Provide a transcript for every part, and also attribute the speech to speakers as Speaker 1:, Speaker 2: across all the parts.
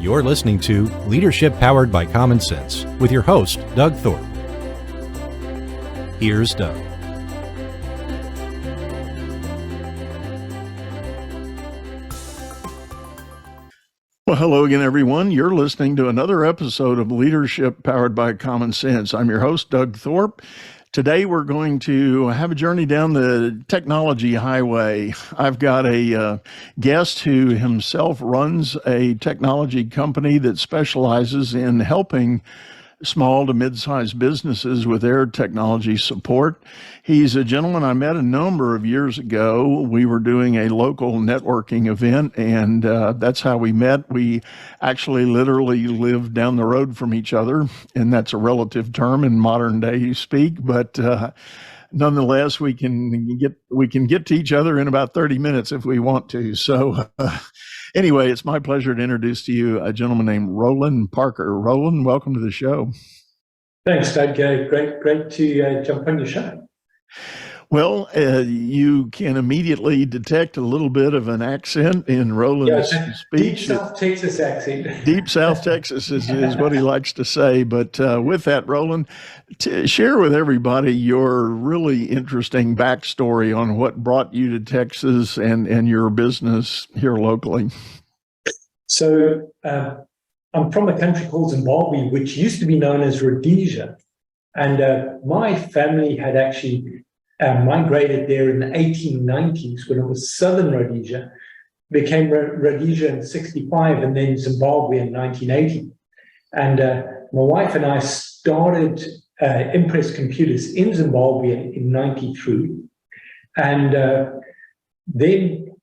Speaker 1: You're listening to Leadership Powered by Common Sense with your host, Doug Thorpe. Here's Doug.
Speaker 2: Well, hello again, everyone. You're listening to another episode of Leadership Powered by Common Sense. I'm your host, Doug Thorpe. Today, we're going to have a journey down the technology highway. I've got a guest who himself runs a technology company that specializes in helping small to mid-sized businesses with their technology support. He's a gentleman I met a number of years ago. We were doing a local networking event, and that's how we met. We actually literally live down the road from each other, and that's a relative term in modern day speak, but nonetheless, we can get to each other in about 30 minutes if we want to. So anyway, it's my pleasure to introduce to you a gentleman named Roland Parker. Roland, welcome to the show.
Speaker 3: Thanks, Doug. Great to jump on your show.
Speaker 2: Well, you can immediately detect a little bit of an accent in Roland's speech.
Speaker 3: Deep South Texas accent.
Speaker 2: Deep South Texas is what he likes to say. But with that, Roland, share with everybody your really interesting backstory on what brought you to Texas and your business here locally.
Speaker 3: So I'm from a country called Zimbabwe, which used to be known as Rhodesia. And my family had actually migrated there in the 1890s when it was Southern Rhodesia, became Rhodesia in 65, and then Zimbabwe in 1980. And my wife and I started Impress Computers in Zimbabwe in 93. And then,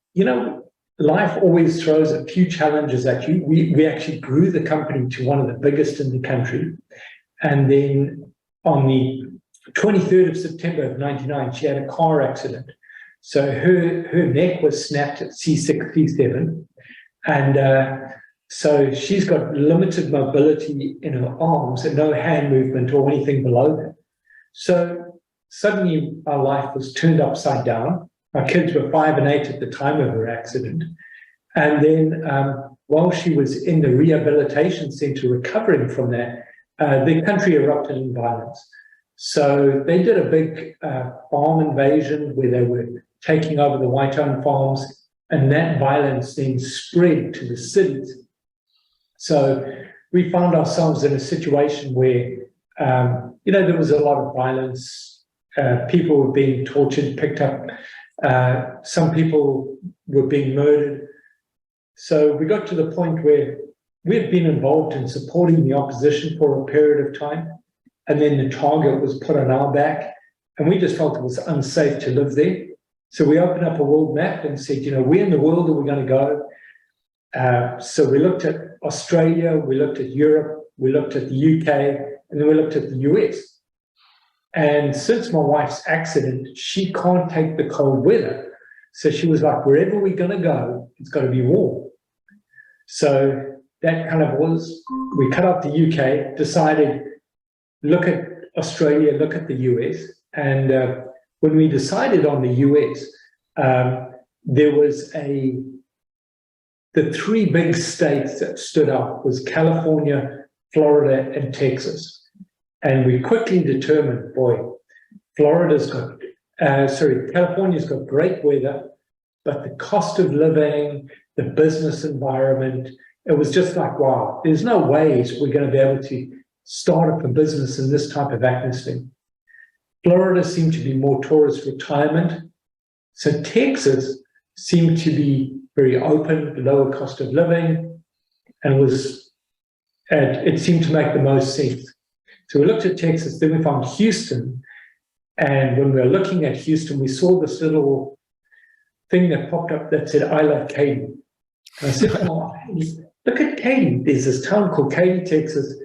Speaker 3: life always throws a few challenges at you. We actually grew the company to one of the biggest in the country. And then on the 23rd of September of 99, she had a car accident. So her neck was snapped at C6, C7. And so she's got limited mobility in her arms and no hand movement or anything below that. So suddenly our life was turned upside down. Our kids were 5 and 8 at the time of her accident. And then while she was in the rehabilitation center recovering from that, the country erupted in violence. So they did a big farm invasion where they were taking over the white-owned farms, and that violence then spread to the cities. So we found ourselves in a situation where, there was a lot of violence. People were being tortured, picked up. Some people were being murdered. So we got to the point where we had been involved in supporting the opposition for a period of time. And then the target was put on our back, and we just felt it was unsafe to live there. So we opened up a world map and said, where in the world are we going to go? So we looked at Australia, we looked at Europe, we looked at the UK, and then we looked at the US. And since my wife's accident, she can't take the cold weather. So she was like, wherever we're going to go, it's got to be warm. So that kind of was, we cut out the UK, decided, look at Australia, look at the US. And when we decided on the US, there was the three big states that stood out was California, Florida, and Texas. And we quickly determined, California's got great weather, but the cost of living, the business environment, it was just like, wow, there's no ways we're going to be able to start up a business in this type of atmosphere. Florida seemed to be more tourist retirement. So Texas seemed to be very open, lower cost of living, and it seemed to make the most sense. So we looked at Texas, then we found Houston. And when we were looking at Houston, we saw this little thing that popped up that said, I love Katy. And I said, look at Katy. There's this town called Katy, Texas.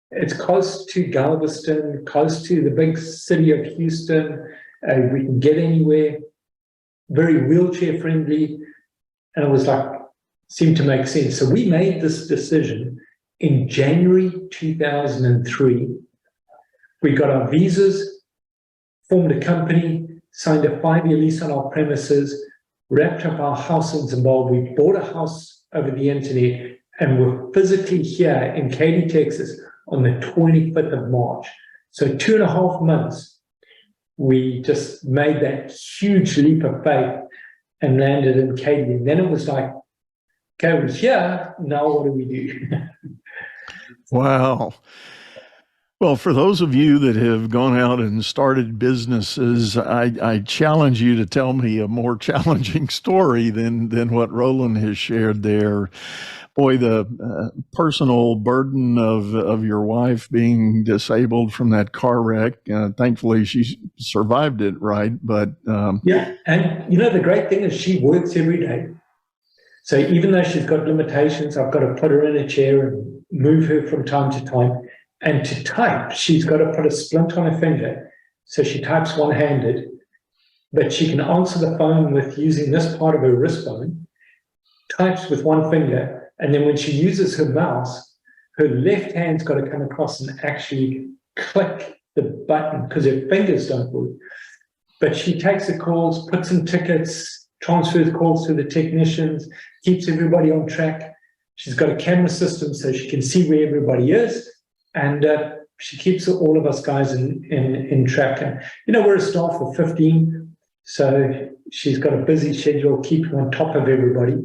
Speaker 3: It's close to Galveston, close to the big city of Houston. We can get anywhere, very wheelchair friendly. And it was seemed to make sense. So we made this decision in January 2003. We got our visas, formed a company, signed a 5-year lease on our premises, wrapped up our house in Zimbabwe, bought a house over the internet, and we're physically here in Katy, Texas on the 25th of March. So 2.5 months, we just made that huge leap of faith and landed in Katy. And then it was like, okay, we're here, now what do we do?
Speaker 2: Wow. Well, for those of you that have gone out and started businesses, I challenge you to tell me a more challenging story than what Roland has shared there. Boy, the personal burden of your wife being disabled from that car wreck. Thankfully, she survived it, right? But
Speaker 3: yeah, and the great thing is she works every day. So even though she's got limitations, I've got to put her in a chair and move her from time to time. And to type, she's got to put a splint on her finger. So she types one-handed, but she can answer the phone with using this part of her wrist bone, types with one finger, and then when she uses her mouse, her left hand's got to come across and actually click the button because her fingers don't work. But she takes the calls, puts in tickets, transfers calls to the technicians, keeps everybody on track. She's got a camera system so she can see where everybody is. And she keeps all of us guys in track. And, we're a staff of 15, so she's got a busy schedule keeping on top of everybody.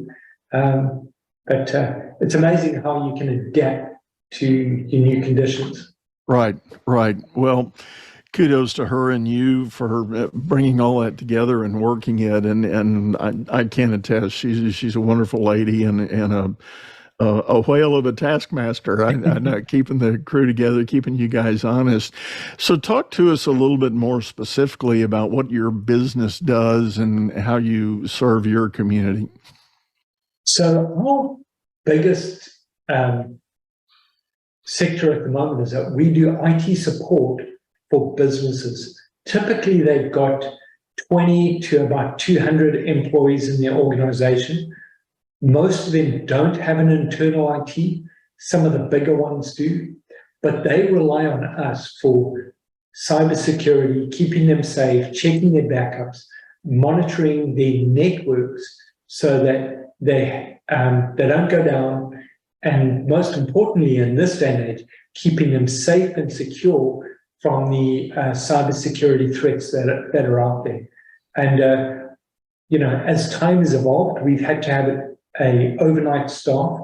Speaker 3: But it's amazing how you can adapt to your new conditions.
Speaker 2: Right. Well, kudos to her and you for bringing all that together and working it. And I can attest, she's a wonderful lady and a whale of a taskmaster. I know, keeping the crew together, keeping you guys honest. So talk to us a little bit more specifically about what your business does and how you serve your community.
Speaker 3: So our biggest sector at the moment is that we do IT support for businesses. Typically, they've got 20 to about 200 employees in their organization. Most of them don't have an internal IT. Some of the bigger ones do, but they rely on us for cybersecurity, keeping them safe, checking their backups, monitoring their networks so that they don't go down, and most importantly in this day and age, keeping them safe and secure from the cybersecurity threats that are out there. And as time has evolved, we've had to have a overnight staff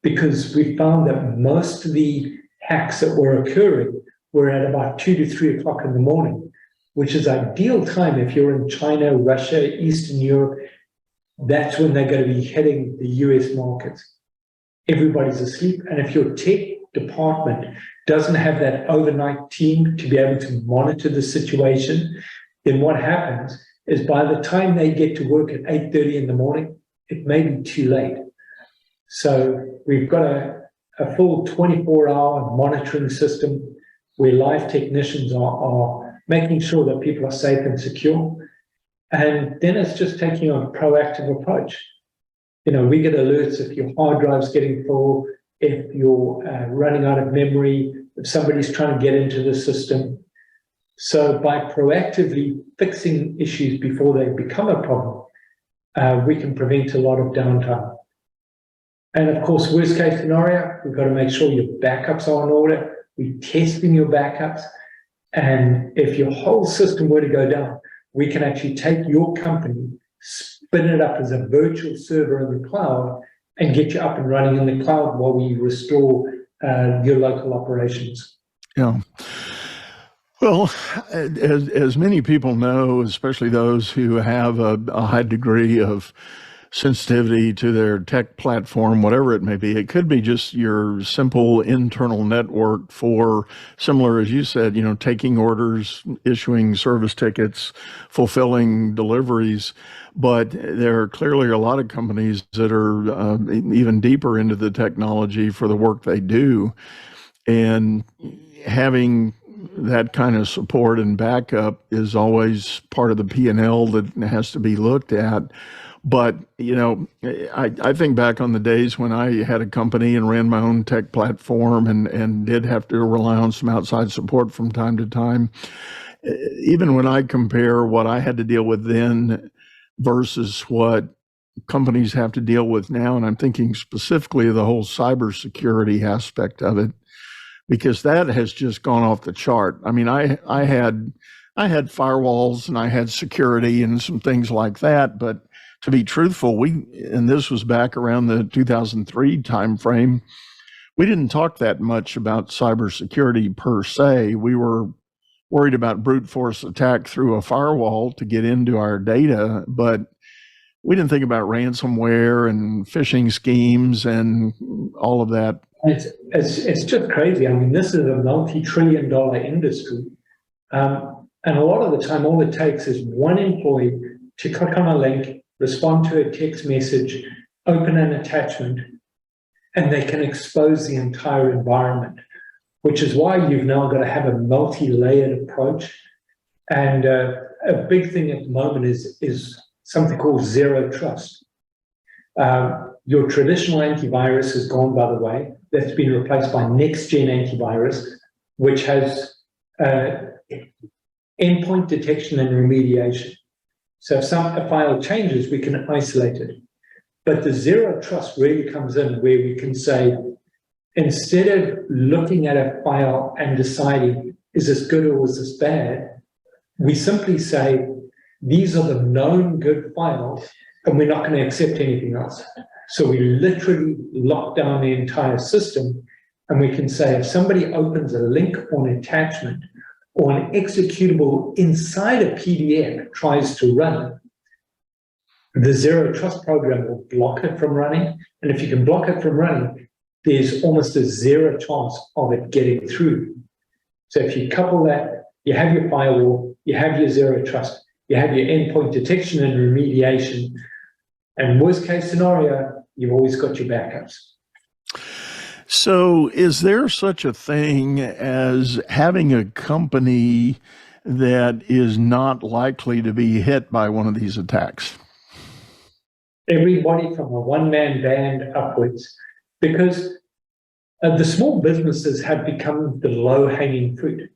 Speaker 3: because we found that most of the hacks that were occurring were at about 2 to 3 o'clock in the morning, which is ideal time if you're in China, Russia, Eastern Europe. That's when they're going to be hitting the US markets. Everybody's asleep. And if your tech department doesn't have that overnight team to be able to monitor the situation, then what happens is by the time they get to work at 8:30 in the morning, it may be too late. So we've got a full 24-hour monitoring system where live technicians are making sure that people are safe and secure. And then it's just taking a proactive approach. We get alerts if your hard drive's getting full, if you're running out of memory, if somebody's trying to get into the system. So by proactively fixing issues before they become a problem, we can prevent a lot of downtime. And of course, worst case scenario, we've got to make sure your backups are in order. We're testing your backups. And if your whole system were to go down, we can actually take your company, spin it up as a virtual server in the cloud, and get you up and running in the cloud while we restore your local operations.
Speaker 2: Yeah. Well, as many people know, especially those who have a high degree of sensitivity to their tech platform, whatever it may be, it could be just your simple internal network for, similar as you said, taking orders, issuing service tickets, fulfilling deliveries. But there are clearly a lot of companies that are even deeper into the technology for the work they do. And having that kind of support and backup is always part of the P&L that has to be looked at. But, I think back on the days when I had a company and ran my own tech platform and did have to rely on some outside support from time to time. Even when I compare what I had to deal with then versus what companies have to deal with now, and I'm thinking specifically of the whole cybersecurity aspect of it, because that has just gone off the chart. I mean, I had firewalls and I had security and some things like that, but to be truthful, and this was back around the 2003 timeframe, we didn't talk that much about cybersecurity per se. We were worried about brute force attack through a firewall to get into our data, but we didn't think about ransomware and phishing schemes and all of that.
Speaker 3: It's just crazy. I mean, this is a multi-trillion-dollar industry. And a lot of the time, all it takes is one employee to click on a link, respond to a text message, open an attachment, and they can expose the entire environment, which is why you've now got to have a multi-layered approach. And a big thing at the moment is something called zero trust. Your traditional antivirus has gone, by the way. That's been replaced by next-gen antivirus, which has endpoint detection and remediation. So if a file changes, we can isolate it. But the zero trust really comes in where we can say, instead of looking at a file and deciding, is this good or is this bad? We simply say, these are the known good files, and we're not going to accept anything else. So we literally lock down the entire system, and we can say, if somebody opens a link or an attachment or an executable inside a PDF tries to run, the zero trust program will block it from running. And if you can block it from running, there's almost a zero chance of it getting through. So if you couple that, you have your firewall, you have your zero trust, you have your endpoint detection and remediation, and worst case scenario, you've always got your backups.
Speaker 2: So is there such a thing as having a company that is not likely to be hit by one of these attacks?
Speaker 3: Everybody from a one-man band upwards, because the small businesses have become the low-hanging fruit.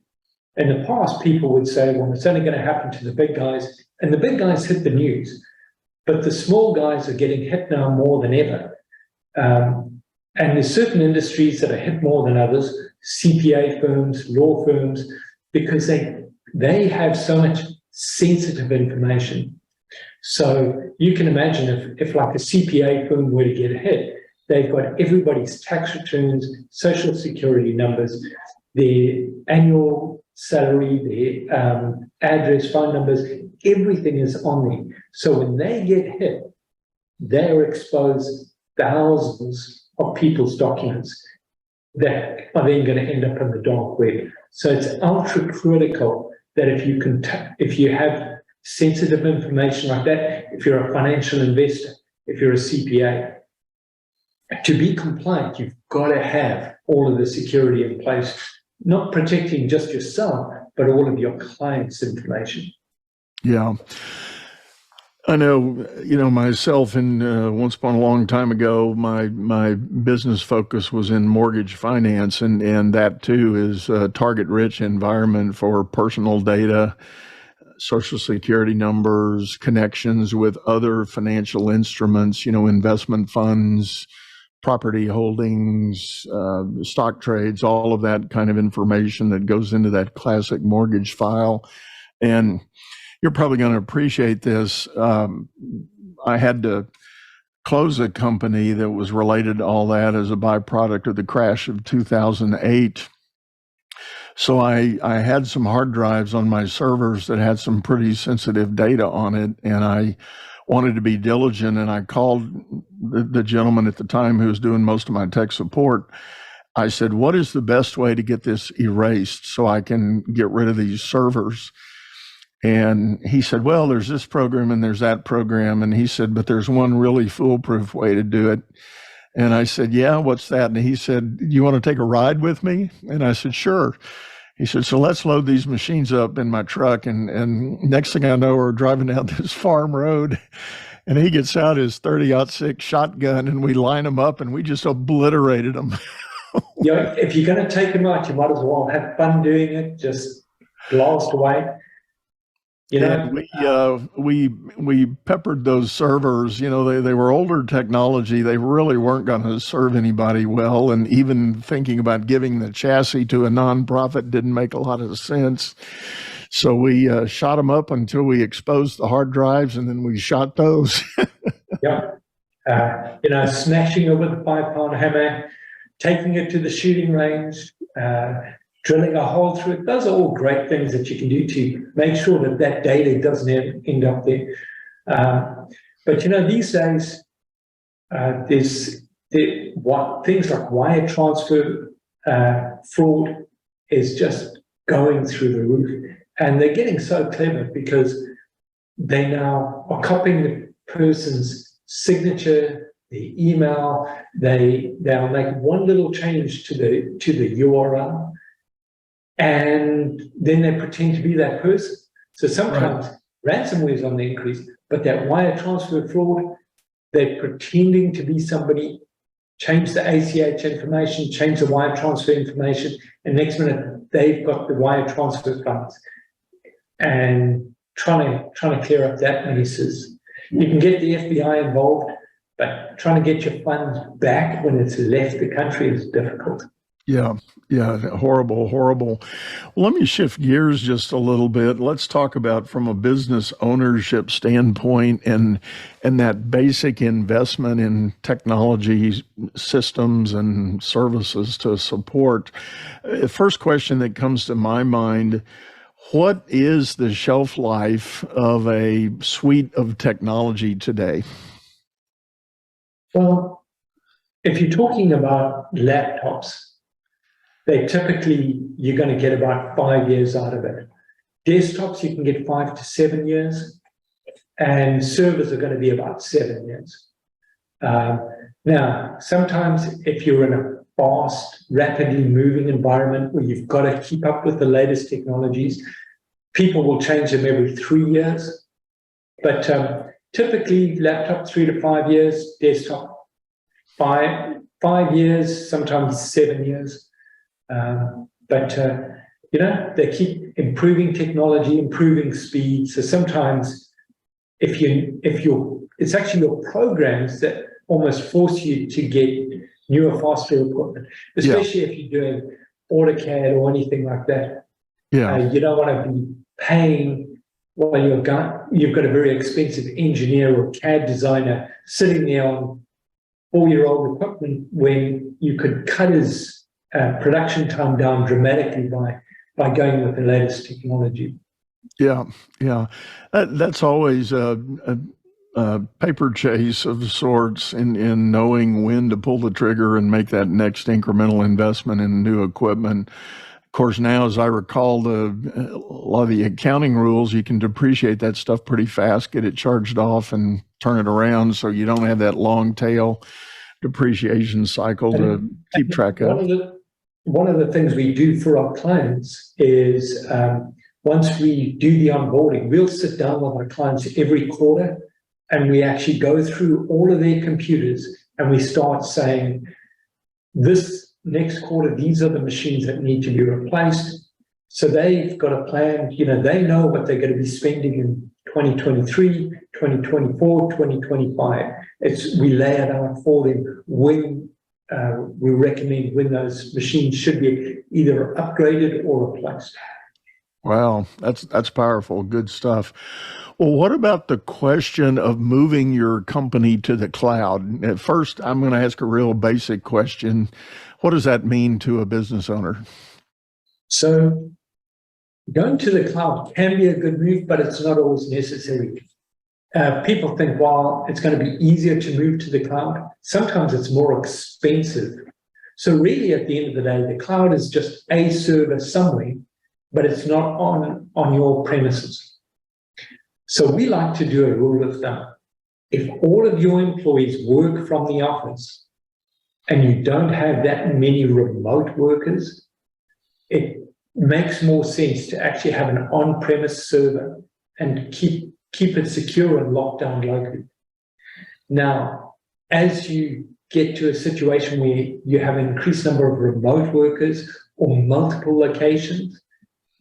Speaker 3: In the past, people would say, well, it's only going to happen to the big guys, and the big guys hit the news. But the small guys are getting hit now more than ever. And there's certain industries that are hit more than others, CPA firms, law firms, because they have so much sensitive information. So you can imagine if like a CPA firm were to get hit, they've got everybody's tax returns, social security numbers, their annual salary, their address, phone numbers, everything is on there. So when they get hit, they're exposed thousands of people's documents that are then going to end up in the dark web. So it's ultra critical that if you have sensitive information like that, if you're a financial investor, if you're a CPA, to be compliant, you've got to have all of the security in place, not protecting just yourself, but all of your clients' information.
Speaker 2: Yeah. I know, myself, and once upon a long time ago, my business focus was in mortgage finance, and that too is a target-rich environment for personal data, social security numbers, connections with other financial instruments, investment funds, property holdings, stock trades, all of that kind of information that goes into that classic mortgage file. And you're probably going to appreciate this. I had to close a company that was related to all that as a byproduct of the crash of 2008. So I had some hard drives on my servers that had some pretty sensitive data on it, and I wanted to be diligent, and I called the gentleman at the time who was doing most of my tech support. I said, what is the best way to get this erased so I can get rid of these servers? And he said, well, there's this program and there's that program. And he said, but there's one really foolproof way to do it. And I said, yeah, what's that? And he said, you want to take a ride with me? And I said, sure. He said, so let's load these machines up in my truck. And next thing I know, we're driving down this farm road, and he gets out his 30-06 shotgun, and we line them up, and we just obliterated them.
Speaker 3: Yeah, if you're going to take them out, you might as well have fun doing it, just blast away. You
Speaker 2: And
Speaker 3: know,
Speaker 2: we peppered those servers. You know, they were older technology. They really weren't going to serve anybody well. And even thinking about giving the chassis to a nonprofit didn't make a lot of sense. So we shot them up until we exposed the hard drives, and then we shot those.
Speaker 3: yeah. You know, smashing it with a 5-pound hammer, taking it to the shooting range, drilling a hole through it. Those are all great things that you can do to make sure that that data doesn't end up there. But you know, these days, things like wire transfer fraud is just going through the roof, and they're getting so clever because they now are copying the person's signature, the email. They'll make one little change to the URL, and then they pretend to be that person. So sometimes ransomware is on the increase, but that wire transfer fraud, they're pretending to be somebody, change the ACH information, change the wire transfer information, and next minute they've got the wire transfer funds, and trying to clear up that messes. You can get the FBI involved, but trying to get your funds back when it's left the country is difficult.
Speaker 2: Yeah, horrible. Well, let me shift gears just a little bit. Let's talk about from a business ownership standpoint and that basic investment in technology systems and services to support. First question that comes to my mind: what is the shelf life of a suite of technology today?
Speaker 3: Well, if you're talking about laptops, you're going to get about 5 years out of it. Desktops, you can get 5 to 7 years, and servers are going to be about 7 years. Now, sometimes if you're in a fast, rapidly moving environment where you've got to keep up with the latest technologies, people will change them every 3 years. But typically, laptop 3 to 5 years, desktop 5 years, sometimes 7 years. But you know, they keep improving technology, improving speed. So sometimes it's actually your programs that almost force you to get newer, faster equipment, especially if you're doing AutoCAD or anything like that. You don't want to be paying while you've got a very expensive engineer or CAD designer sitting there on 4-year-old equipment when you could cut his production time down dramatically by going with the latest technology.
Speaker 2: That's always a paper chase of sorts in knowing when to pull the trigger and make that next incremental investment in new equipment. Of course, now, as I recall, a lot of the accounting rules, you can depreciate that stuff pretty fast, get it charged off, and turn it around, so you don't have that long tail depreciation cycle to keep track of.
Speaker 3: One of the things we do for our clients is once we do the onboarding, we'll sit down with our clients every quarter and we actually go through all of their computers and we start saying, this next quarter, these are the machines that need to be replaced. So they've got a plan, you know, they know what they're going to be spending in 2023, 2024, 2025. We lay it out for them when we recommend when those machines should be either upgraded or replaced.
Speaker 2: Wow, that's powerful. Good stuff. Well, what about the question of moving your company to the cloud? At first, I'm going to ask a real basic question. What does that mean to a business owner?
Speaker 3: So going to the cloud can be a good move, but it's not always necessary. People think, well, it's going to be easier to move to the cloud. Sometimes it's more expensive. So really, at the end of the day, the cloud is just a server somewhere, but it's not on your premises. So we like to do a rule of thumb. If all of your employees work from the office and you don't have that many remote workers, it makes more sense to actually have an on-premise server and keep it secure and locked down locally. Now, as you get to a situation where you have an increased number of remote workers or multiple locations,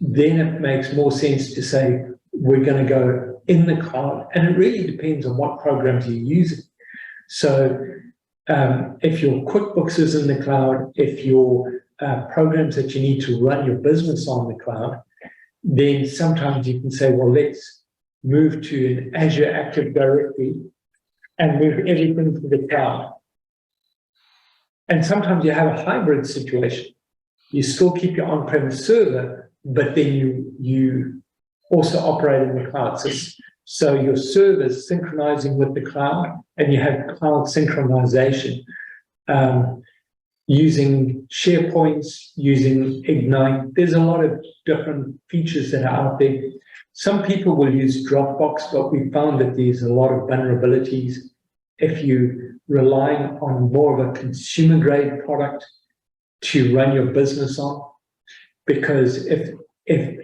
Speaker 3: then it makes more sense to say, we're going to go in the cloud, and it really depends on what programs you're using. So if your QuickBooks is in the cloud, if your programs that you need to run your business on the cloud, then sometimes you can say, well, let's move to an Azure Active Directory and move everything to the cloud. And sometimes you have a hybrid situation. You still keep your on-premise server, but then you also operate in the cloud. So your server's synchronizing with the cloud, and you have cloud synchronization using SharePoints, using Ignite. There's a lot of different features that are out there. Some people will use Dropbox, but we found that there's a lot of vulnerabilities if you're relying on more of a consumer-grade product to run your business on. Because if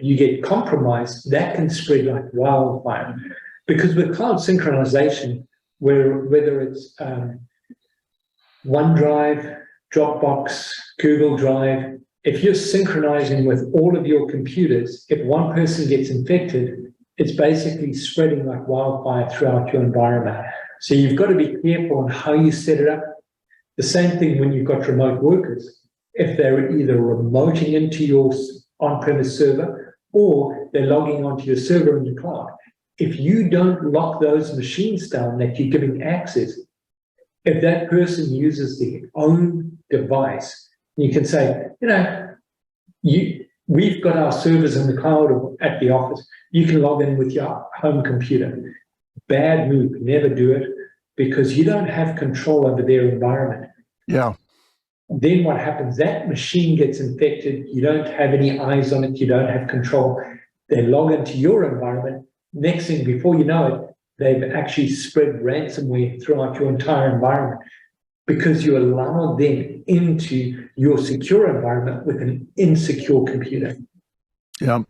Speaker 3: you get compromised, that can spread like wildfire. Because with cloud synchronization, whether it's OneDrive, Dropbox, Google Drive, if you're synchronizing with all of your computers, if one person gets infected, it's basically spreading like wildfire throughout your environment. So you've got to be careful on how you set it up. The same thing when you've got remote workers. If they're either remoting into your on-premise server or they're logging onto your server in the cloud, if you don't lock those machines down that you're giving access, if that person uses their own device, you can say, we've got our servers in the cloud or at the office. You can log in with your home computer. Bad move, never do it, because you don't have control over their environment.
Speaker 2: Yeah.
Speaker 3: Then what happens? That machine gets infected. You don't have any eyes on it. You don't have control. They log into your environment. Next thing, before you know it, they've actually spread ransomware throughout your entire environment because you allow them into your secure environment with an insecure computer.
Speaker 2: Yeah.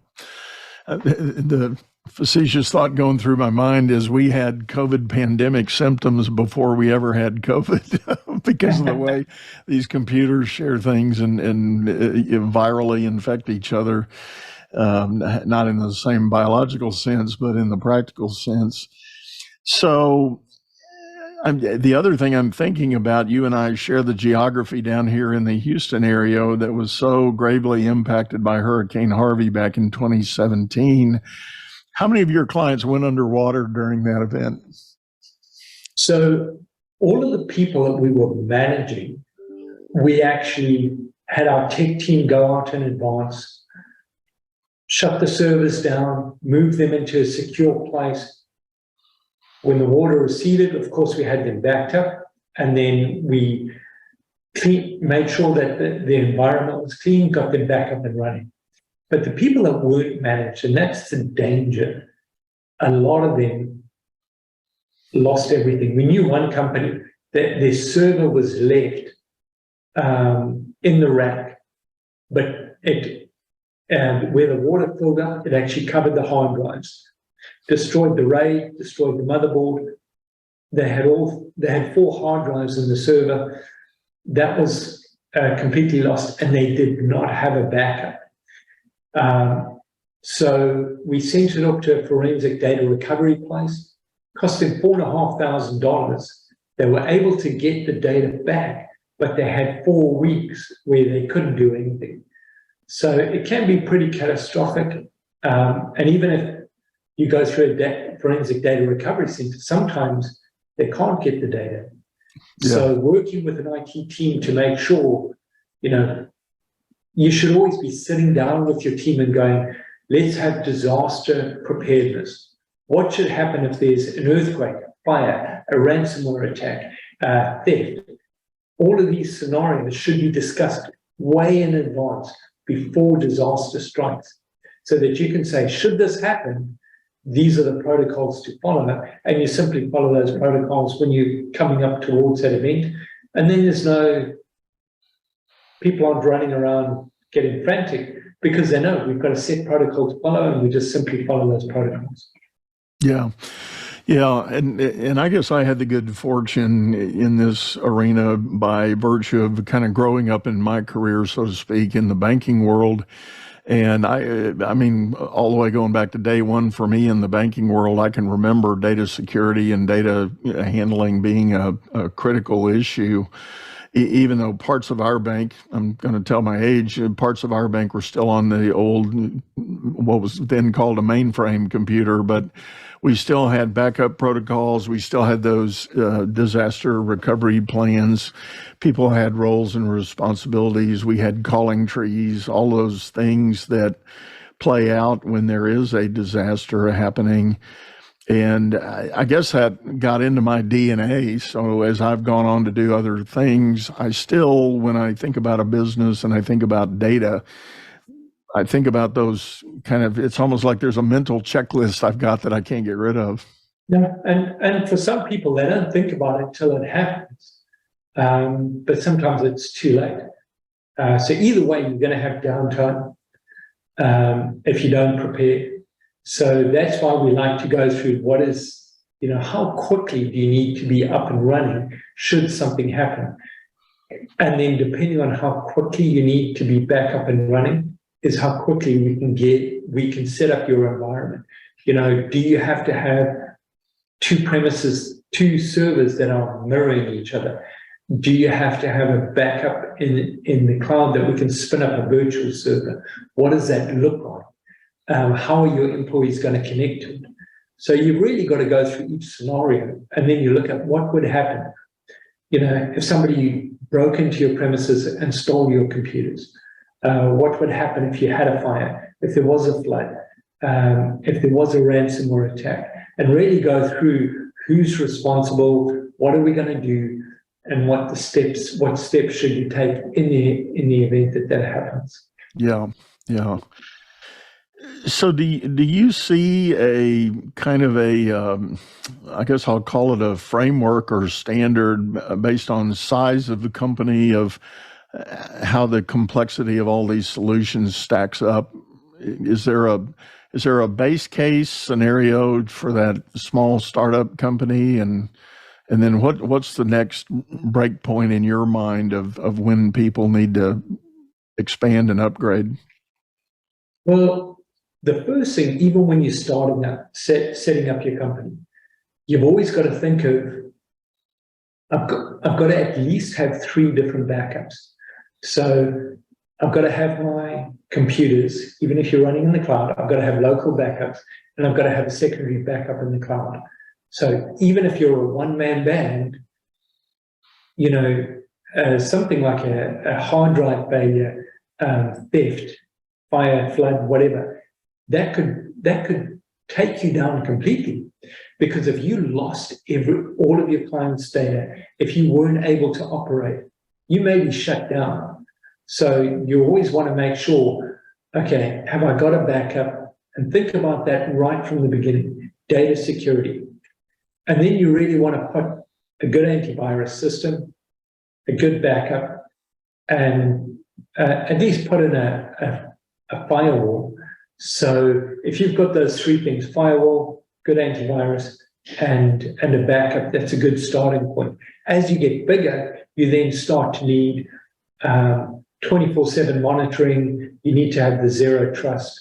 Speaker 2: The facetious thought going through my mind is we had COVID pandemic symptoms before we ever had COVID because of the way these computers share things and virally infect each other, not in the same biological sense, but in the practical sense. So the other thing I'm thinking about, you and I share the geography down here in the Houston area that was so gravely impacted by Hurricane Harvey back in 2017. How many of your clients went underwater during that event?
Speaker 3: So all of the people that we were managing, we actually had our tech team go out in advance, shut the servers down, move them into a secure place. When the water receded, of course, we had them backed up, and then we made sure that the environment was clean, got them back up and running. But the people that weren't managed, and that's the danger, a lot of them lost everything. We knew one company that their server was left in the rack, but where the water filled up, it actually covered the hard drives. Destroyed the RAID, destroyed the motherboard. They had 4 hard drives in the server. That was completely lost, and they did not have a backup. So we sent it up to a forensic data recovery place, cost them $4,500. They were able to get the data back, but they had 4 weeks where they couldn't do anything. So it can be pretty catastrophic. And even if you go through a forensic data recovery center, sometimes they can't get the data. Yeah. So working with an IT team to make sure, you should always be sitting down with your team and going, let's have disaster preparedness. What should happen if there's an earthquake, a fire, a ransomware attack, theft? All of these scenarios should be discussed way in advance before disaster strikes, so that you can say, should this happen, these are the protocols to follow, and you simply follow those protocols when you're coming up towards that event. And then people aren't running around getting frantic because they know we've got a set protocol to follow, and we just simply follow those protocols.
Speaker 2: Yeah. Yeah, and I guess I had the good fortune in this arena by virtue of kind of growing up in my career, so to speak, in the banking world, And I mean, all the way going back to day one for me in the banking world, I can remember data security and data handling being a critical issue. Even though parts of our bank, I'm going to tell my age, parts of our bank were still on the old, what was then called a mainframe computer, but we still had backup protocols. We still had those disaster recovery plans. People had roles and responsibilities. We had calling trees, all those things that play out when there is a disaster happening. And I guess that got into my DNA. So as I've gone on to do other things, I still, when I think about a business and I think about data, I think about those kind of, it's almost like there's a mental checklist I've got that I can't get rid of.
Speaker 3: Yeah, and for some people, they don't think about it till it happens. But sometimes it's too late. So either way, you're going to have downtime if you don't prepare. So that's why we like to go through what is, how quickly do you need to be up and running should something happen? And then depending on how quickly you need to be back up and running is how quickly we can set up your environment. Do you have to have two servers that are mirroring each other? Do you have to have a backup in the cloud that we can spin up a virtual server? What does that look like? How are your employees going to connect to it? So you've really got to go through each scenario, and then you look at what would happen. If somebody broke into your premises and stole your computers, what would happen if you had a fire, if there was a flood, if there was a ransomware attack, and really go through who's responsible, what are we going to do, and what steps should you take in the event that happens.
Speaker 2: Yeah. So do you see a kind of I guess I'll call it a framework or standard based on the size of the company of how the complexity of all these solutions stacks up? Is there a base case scenario for that small startup company, and then what's the next break point in your mind of when people need to expand and upgrade?
Speaker 3: Well, the first thing, even when you're setting up your company, you've always got to think of, I've got to at least have 3 different backups. So I've got to have my computers, even if you're running in the cloud, I've got to have local backups, and I've got to have a secondary backup in the cloud. So even if you're a one-man band, something like a hard drive failure, theft, fire, flood, whatever, that could take you down completely. Because if you lost all of your clients' data, if you weren't able to operate, you may be shut down. So you always want to make sure, okay, have I got a backup? And think about that right from the beginning, data security. And then you really want to put a good antivirus system, a good backup, and at least put in a firewall. So if you've got those 3 things, firewall, good antivirus, and a backup, that's a good starting point. As you get bigger, you then start to need 24/7 monitoring. You need to have the zero trust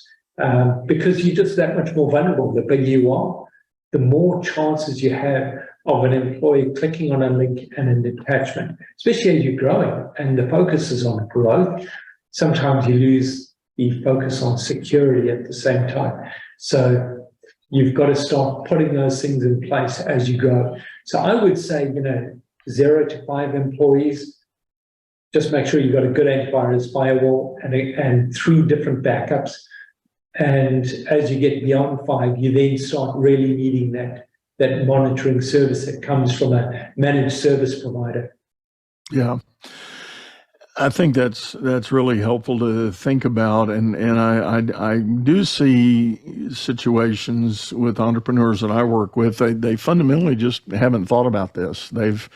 Speaker 3: because you're just that much more vulnerable. The bigger you are, the more chances you have of an employee clicking on a link and an attachment, especially as you're growing and the focus is on growth. Sometimes you lose the focus on security at the same time. So you've got to start putting those things in place as you grow. So I would say, 0 to 5 employees, just make sure you've got a good antivirus, firewall, and 3 different backups. And as you get beyond 5, you then start really needing that monitoring service that comes from a managed service provider.
Speaker 2: Yeah. I think that's really helpful to think about, and I do see situations with entrepreneurs that I work with. They fundamentally just haven't thought about this. They've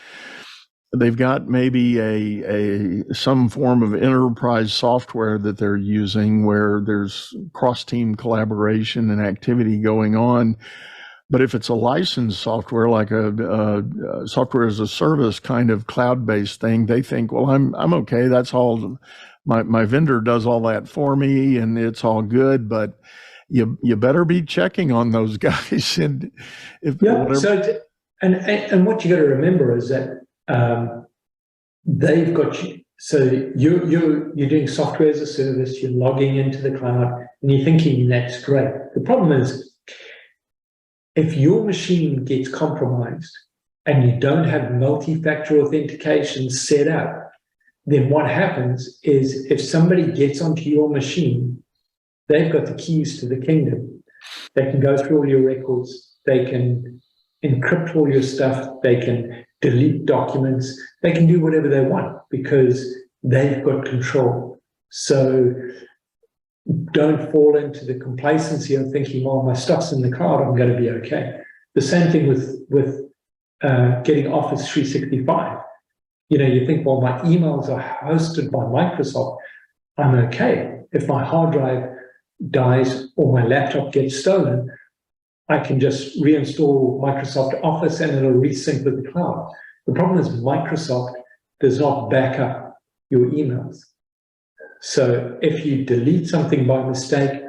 Speaker 2: got maybe some form of enterprise software that they're using where there's cross-team collaboration and activity going on. But if it's a licensed software, like a software as a service kind of cloud-based thing, they think, well, I'm okay. That's all my vendor does all that for me and it's all good, but you better be checking on those guys. And if
Speaker 3: whatever. And what you got to remember is that they've got you. So you're doing software as a service. You're logging into the cloud, and you're thinking that's great. The problem is, if your machine gets compromised and you don't have multi-factor authentication set up, then what happens is if somebody gets onto your machine, they've got the keys to the kingdom. They can go through all your records. They can encrypt all your stuff. They can delete documents. They can do whatever they want because they've got control. So don't fall into the complacency of thinking, well, my stuff's in the cloud, I'm going to be okay. The same thing with getting Office 365. You think, well, my emails are hosted by Microsoft, I'm okay. If my hard drive dies or my laptop gets stolen, I can just reinstall Microsoft Office and it'll resync with the cloud. The problem is Microsoft does not back up your emails. So if you delete something by mistake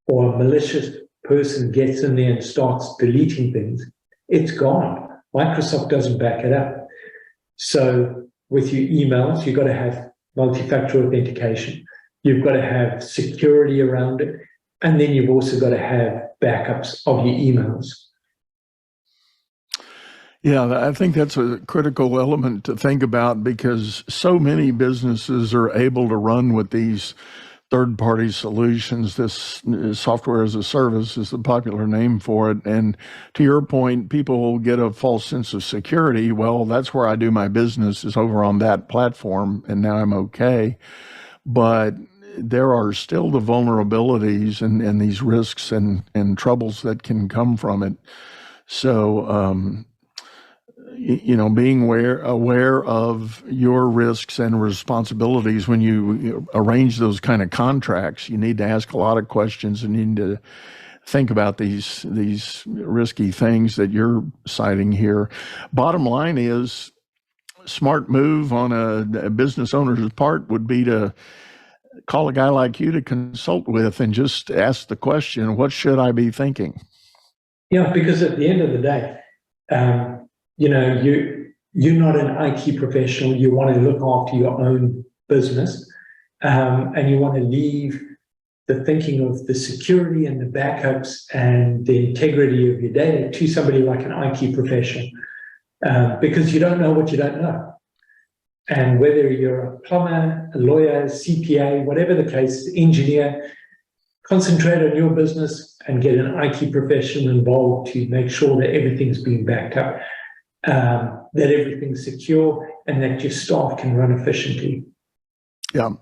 Speaker 3: or a malicious person gets in there and starts deleting things, it's gone. Microsoft doesn't back it up. So with your emails, you've got to have multi-factor authentication. You've got to have security around it. And then you've also got to have backups of your emails.
Speaker 2: Yeah, I think that's a critical element to think about because so many businesses are able to run with these third-party solutions. This software as a service is the popular name for it. And to your point, people will get a false sense of security. Well, that's where I do my business is over on that platform, and now I'm okay. But there are still the vulnerabilities and these risks and troubles that can come from it. So, being aware of your risks and responsibilities when you arrange those kind of contracts, you need to ask a lot of questions and you need to think about these risky things that you're citing here. Bottom line is, smart move on a business owner's part would be to call a guy like you to consult with and just ask the question, what should I be thinking?
Speaker 3: Yeah, because at the end of the day, you're not an IT professional. You want to look after your own business, and you want to leave the thinking of the security and the backups and the integrity of your data to somebody like an IT professional, because you don't know what you don't know. And whether you're a plumber, a lawyer, CPA, whatever the case, engineer, concentrate on your business and get an IT professional involved to make sure that everything's being backed up, that everything's secure, and that your staff can run efficiently.
Speaker 2: Yeah.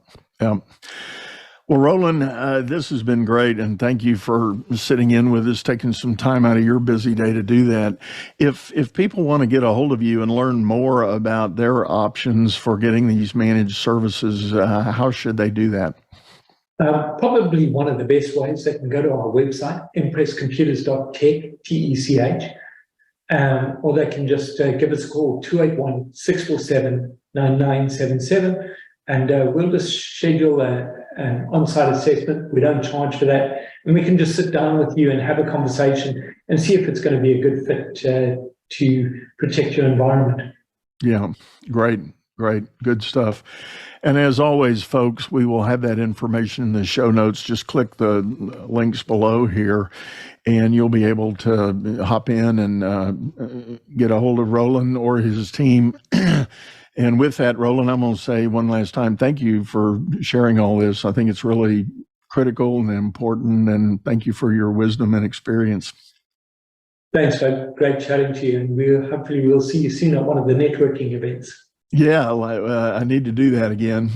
Speaker 2: Well, Roland, this has been great, and thank you for sitting in with us, taking some time out of your busy day to do that. If people want to get a hold of you and learn more about their options for getting these managed services, how should they do that?
Speaker 3: Probably one of the best ways, they can go to our website, impresscomputers.tech, TECH, or they can just give us a call, 281-647-9977, and we'll just schedule an on-site assessment. We don't charge for that, and we can just sit down with you and have a conversation and see if it's going to be a good fit to protect your environment.
Speaker 2: Yeah, great, good stuff. And as always, folks, we will have that information in the show notes. Just click the links below here, and you'll be able to hop in and get a hold of Roland or his team. And with that, Roland, I'm going to say one last time, thank you for sharing all this. I think it's really critical and important, and thank you for your wisdom and experience.
Speaker 3: Thanks, Doug. Great chatting to you, and hopefully we'll see you soon at one of the networking events.
Speaker 2: Yeah, I need to do that again.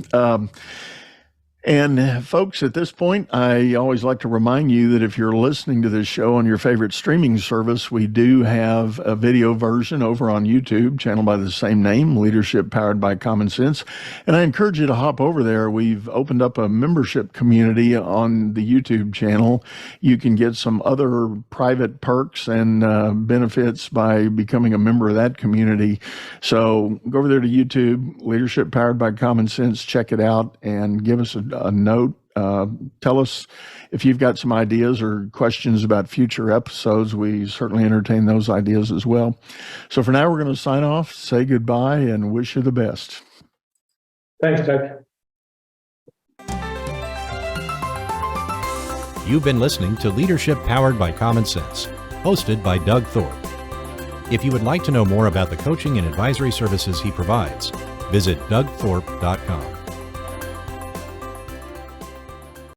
Speaker 2: And folks, at this point, I always like to remind you that if you're listening to this show on your favorite streaming service, we do have a video version over on YouTube, channel by the same name, Leadership Powered by Common Sense. And I encourage you to hop over there. We've opened up a membership community on the YouTube channel. You can get some other private perks and benefits by becoming a member of that community. So go over there to YouTube, Leadership Powered by Common Sense, check it out, and give us a note. Tell us if you've got some ideas or questions about future episodes. We certainly entertain those ideas as well. So for now, we're going to sign off, say goodbye, and wish you the best.
Speaker 3: Thanks, Doug.
Speaker 1: You've been listening to Leadership Powered by Common Sense, hosted by Doug Thorpe. If you would like to know more about the coaching and advisory services he provides, visit dougthorpe.com.